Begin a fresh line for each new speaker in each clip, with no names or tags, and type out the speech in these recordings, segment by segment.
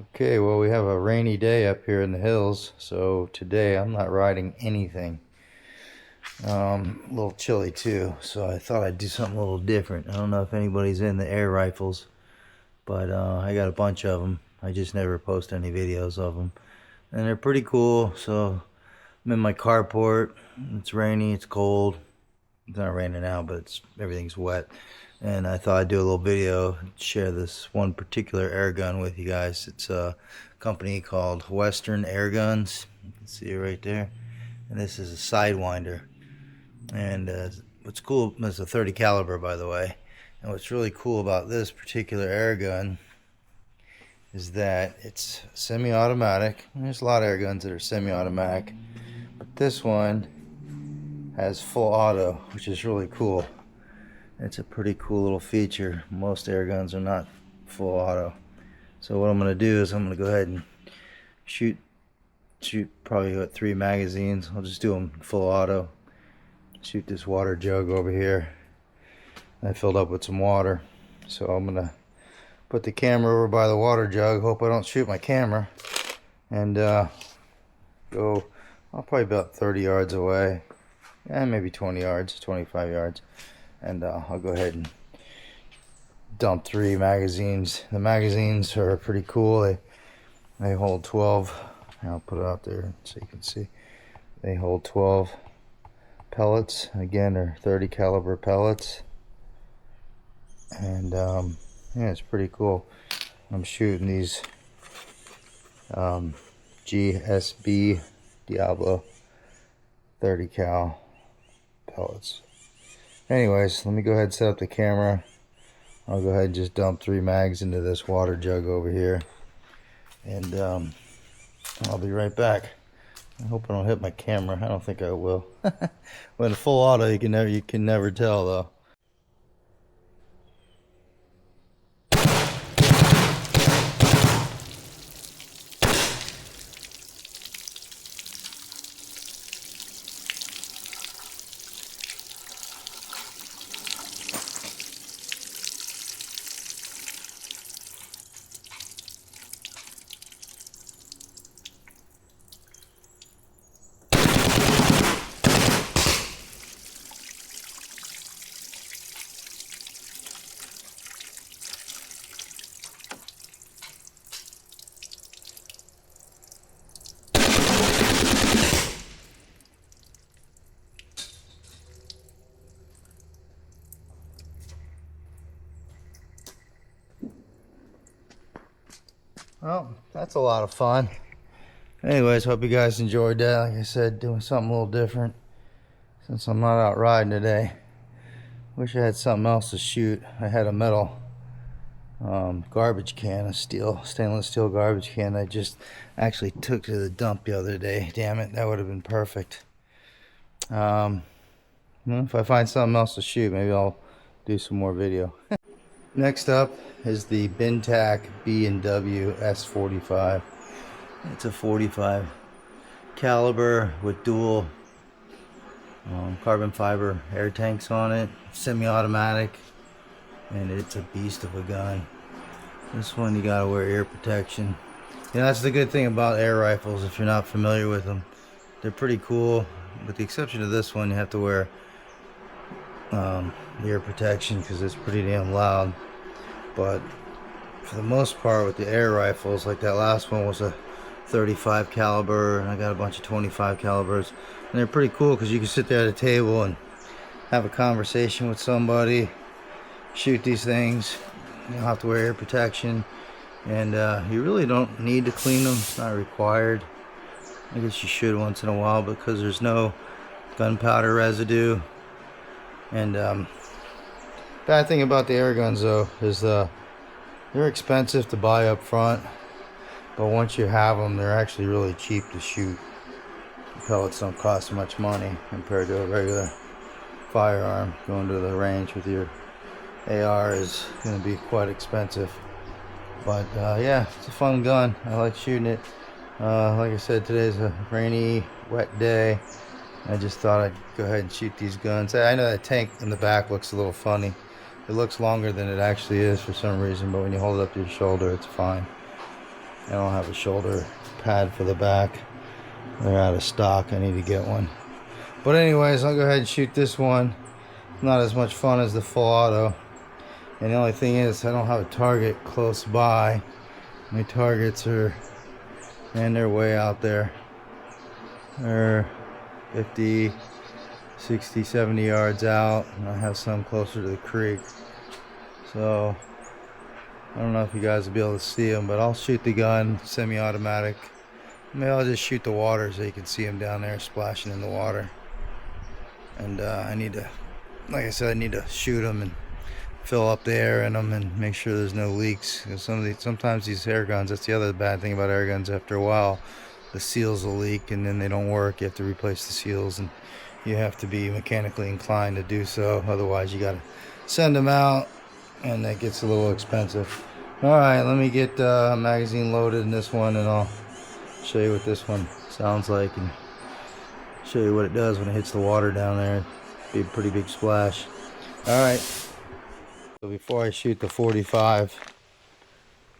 Okay, well, we have a rainy day up here in the hills, so today I'm not riding anything. A little chilly too, so I thought I'd do something a little different. I don't know if anybody's in the air rifles, but I got a bunch of them. I just never post any videos of them, and they're pretty cool. So I'm in my carport. It's rainy, it's cold. It's not raining now, but everything's wet. And I thought I'd do a little video, share this one particular air gun with you guys. It's a company called Western Air Guns. You can see it right there. And this is a Sidewinder. And what's cool, it's a 30 caliber, by the way. And what's really cool about this particular air gun is that it's semi-automatic. There's a lot of air guns that are semi-automatic, but this one has full auto, which is really cool. It's a pretty cool little feature. Most air guns are not full auto. So what I'm going to do is I'm going to go ahead and shoot probably 3 magazines. I'll just do them full auto. Shoot this water jug over here. I filled up with some water. So I'm going to put the camera over by the water jug. Hope I don't shoot my camera. And go probably about 30 yards away. Maybe 20 yards, 25 yards. And I'll go ahead and dump 3 magazines. The magazines are pretty cool. They hold 12. I'll put it out there so you can see. They hold 12 pellets. Again, they're 30 caliber pellets. And yeah, it's pretty cool. I'm shooting these GSB Diablo 30 cal pellets. Anyways, let me go ahead and set up the camera. I'll go ahead and just dump 3 mags into this water jug over here. And I'll be right back. I hope I don't hit my camera. I don't think I will. When full auto, you can never tell though. Well, that's a lot of fun. Anyways, hope you guys enjoyed that. Like I said, doing something a little different since I'm not out riding today. Wish I had something else to shoot. I had a metal garbage can, a stainless steel garbage can I just actually took to the dump the other day. Damn it, that would have been perfect. If I find something else to shoot, maybe I'll do some more video. Next up is the Bintac B&W S45. It's a 45 caliber with dual carbon fiber air tanks on it, semi-automatic, and it's a beast of a gun. This one you gotta wear ear protection. You know, that's the good thing about air rifles. If you're not familiar with them, they're pretty cool. With the exception of this one, you have to wear ear protection because it's pretty damn loud. But for the most part, with the air rifles, like that last one was a 35 caliber, and I got a bunch of 25 calibers, and they're pretty cool because you can sit there at a table and have a conversation with somebody, shoot these things. You don't have to wear ear protection, and you really don't need to clean them. It's not required. I guess you should once in a while because there's no gunpowder residue. And bad thing about the air guns though is they're expensive to buy up front, but once you have them, they're actually really cheap to shoot. The pellets don't cost much money compared to a regular firearm. Going to the range with your AR is going to be quite expensive, but yeah, it's a fun gun. I like shooting it. Like I said, today's a rainy, wet day. I just thought I'd go ahead and shoot these guns. I know that tank in the back looks a little funny. It looks longer than it actually is for some reason, but when you hold it up to your shoulder, it's fine. I don't have a shoulder pad for the back. They're out of stock. I need to get one. But anyways, I'll go ahead and shoot this one. Not as much fun as the full auto. And the only thing is, I don't have a target close by. My targets are, and they're way out there. They're 50, 60, 70 yards out. And I have some closer to the creek. So, I don't know if you guys will be able to see them, but I'll shoot the gun, semi-automatic. Maybe I'll just shoot the water so you can see them down there splashing in the water. And I need to, like I said, I need to shoot them and fill up the air in them and make sure there's no leaks. Because sometimes these air guns, that's the other bad thing about air guns. After a while, the seals will leak and then they don't work. You have to replace the seals, and you have to be mechanically inclined to do so. Otherwise, you got to send them out, and that gets a little expensive. All right, let me get a magazine loaded in this one, and I'll show you what this one sounds like and show you what it does when it hits the water down there. Be a pretty big splash. All right. So before I shoot the 45,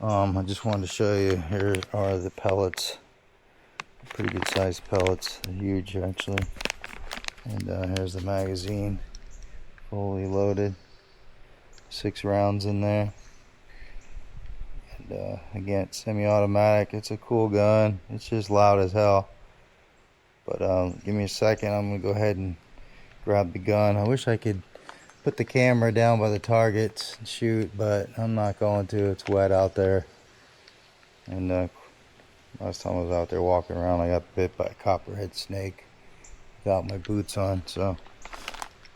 I just wanted to show you, here are the pellets. Pretty good sized pellets. They're huge actually. And here's the magazine, fully loaded. 6 rounds in there. And again, semi-automatic. It's a cool gun. It's just loud as hell. But give me a second. I'm gonna go ahead and grab the gun. I wish I could put the camera down by the targets and shoot, but I'm not going to. It's wet out there. And last time I was out there walking around, I got bit by a copperhead snake without my boots on, so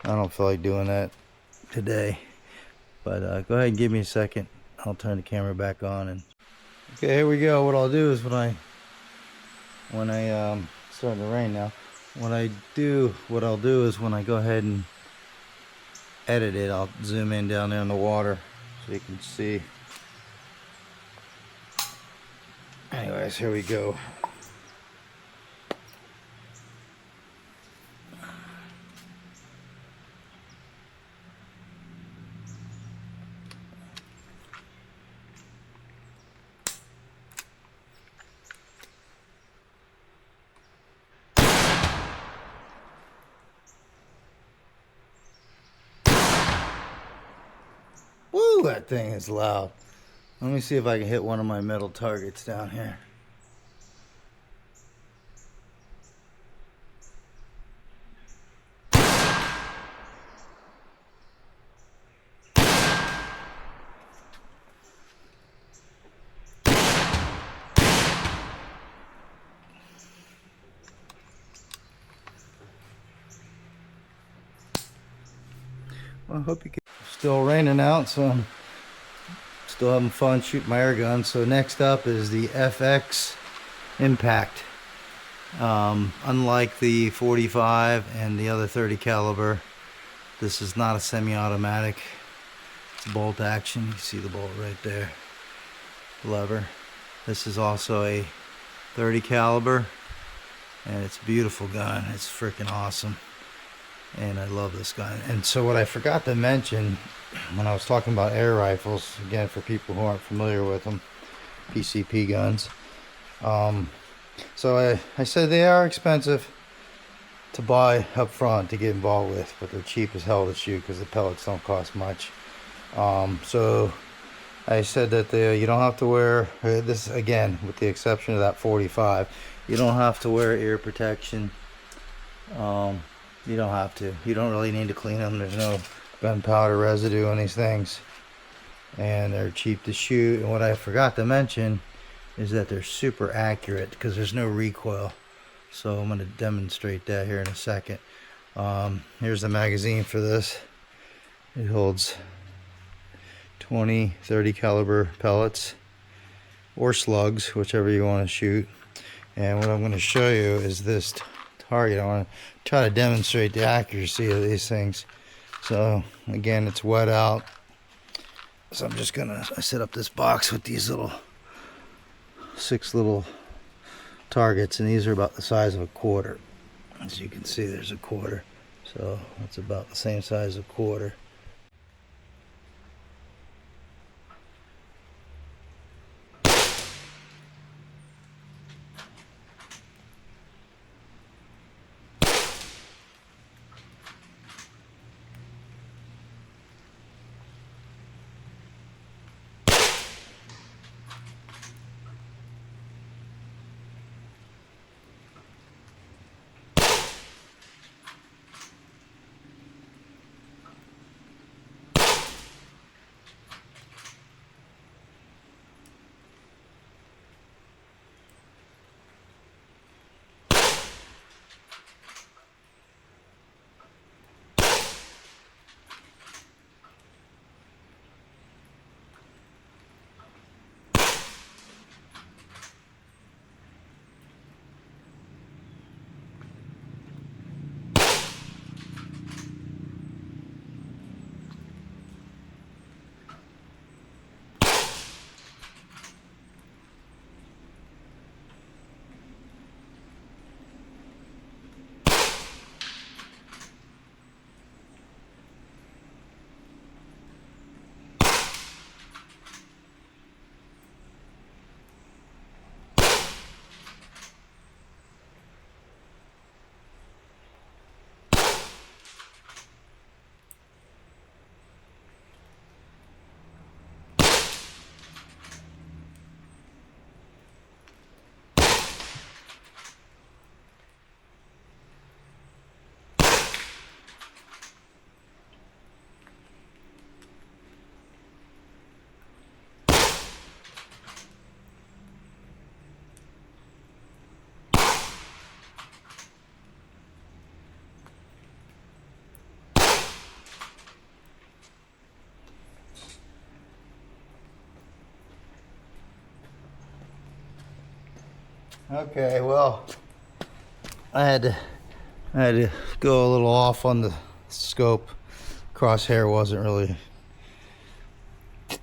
I don't feel like doing that today. But go ahead and give me a second. I'll turn the camera back on. And okay, here we go. What I'll do is when I it's starting to rain now. What I'll do is when I go ahead and edit it, I'll zoom in down there in the water so you can see. Anyways, here we go. Woo, that thing is loud. Let me see if I can hit one of my metal targets down here. Well, I hope you can. Still raining out, so I'm still having fun shooting my air gun. So next up is the FX Impact. Unlike the 45 and the other 30 caliber, this is not a semi-automatic. It's bolt action. You see the bolt right there, lever. This is also a 30 caliber, and it's a beautiful gun. It's freaking awesome. And I love this gun. And so what I forgot to mention when I was talking about air rifles, again for people who aren't familiar with them, PCP guns. So I said they are expensive to buy up front to get involved with, but they're cheap as hell to shoot because the pellets don't cost much. So I said that you don't have to wear, this again with the exception of that 45, you don't have to wear ear protection. You don't have to. You don't really need to clean them. There's no gunpowder residue on these things. And they're cheap to shoot. And what I forgot to mention is that they're super accurate because there's no recoil. So I'm going to demonstrate that here in a second. Here's the magazine for this. It holds 20, 30 caliber pellets or slugs, whichever you want to shoot. And what I'm going to show you is this target. I want to try to demonstrate the accuracy of these things. So again, it's wet out, so I'm just gonna set up this box with these 6 little targets, and these are about the size of a quarter. As you can see, there's a quarter, so that's about the same size as a quarter. Okay, well, I had to go a little off on the scope. Crosshair wasn't really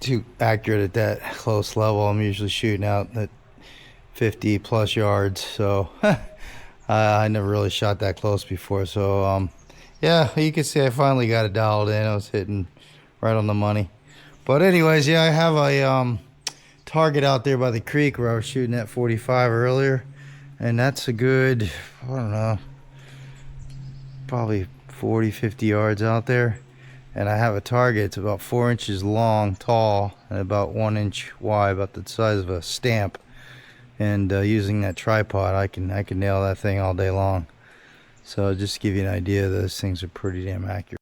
too accurate at that close level. I'm usually shooting out at 50 plus yards, so I never really shot that close before. So yeah, you can see I finally got it dialed in. I was hitting right on the money. But anyways, yeah, I have a target out there by the creek where I was shooting at 45 earlier, and that's a good, I don't know, probably 40-50 yards out there. And I have a target. It's about 4 inches long, tall, and about 1 inch wide, about the size of a stamp. And using that tripod, I can nail that thing all day long. So just to give you an idea, those things are pretty damn accurate.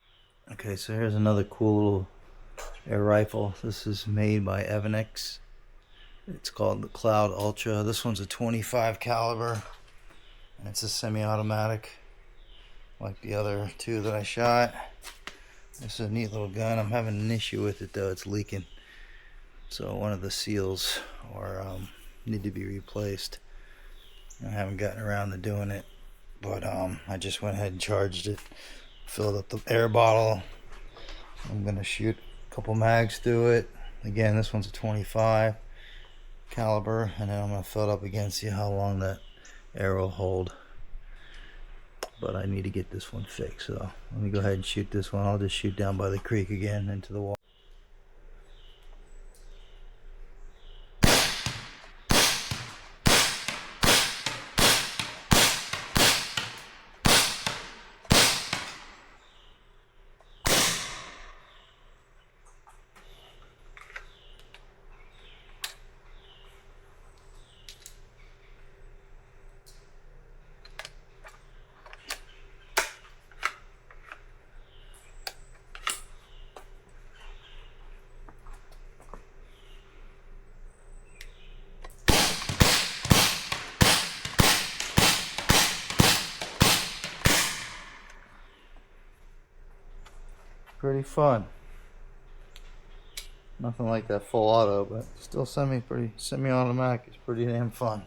Okay, so here's another cool little air rifle. This is made by Evanex. It's called the Cloud Ultra. This one's a 25 caliber, and it's a semi-automatic, like the other two that I shot. This is a neat little gun. I'm having an issue with it though. It's leaking, so one of the seals need to be replaced. I haven't gotten around to doing it, but I just went ahead and charged it, filled up the air bottle. I'm gonna shoot a couple mags through it. Again, this one's a 25 caliber, and then I'm gonna fill it up again, see how long that air will hold. But I need to get this one fixed, so let me go ahead and shoot this one. I'll just shoot down by the creek again into the water. Pretty fun. Nothing like that full auto, but still semi-automatic is pretty damn fun.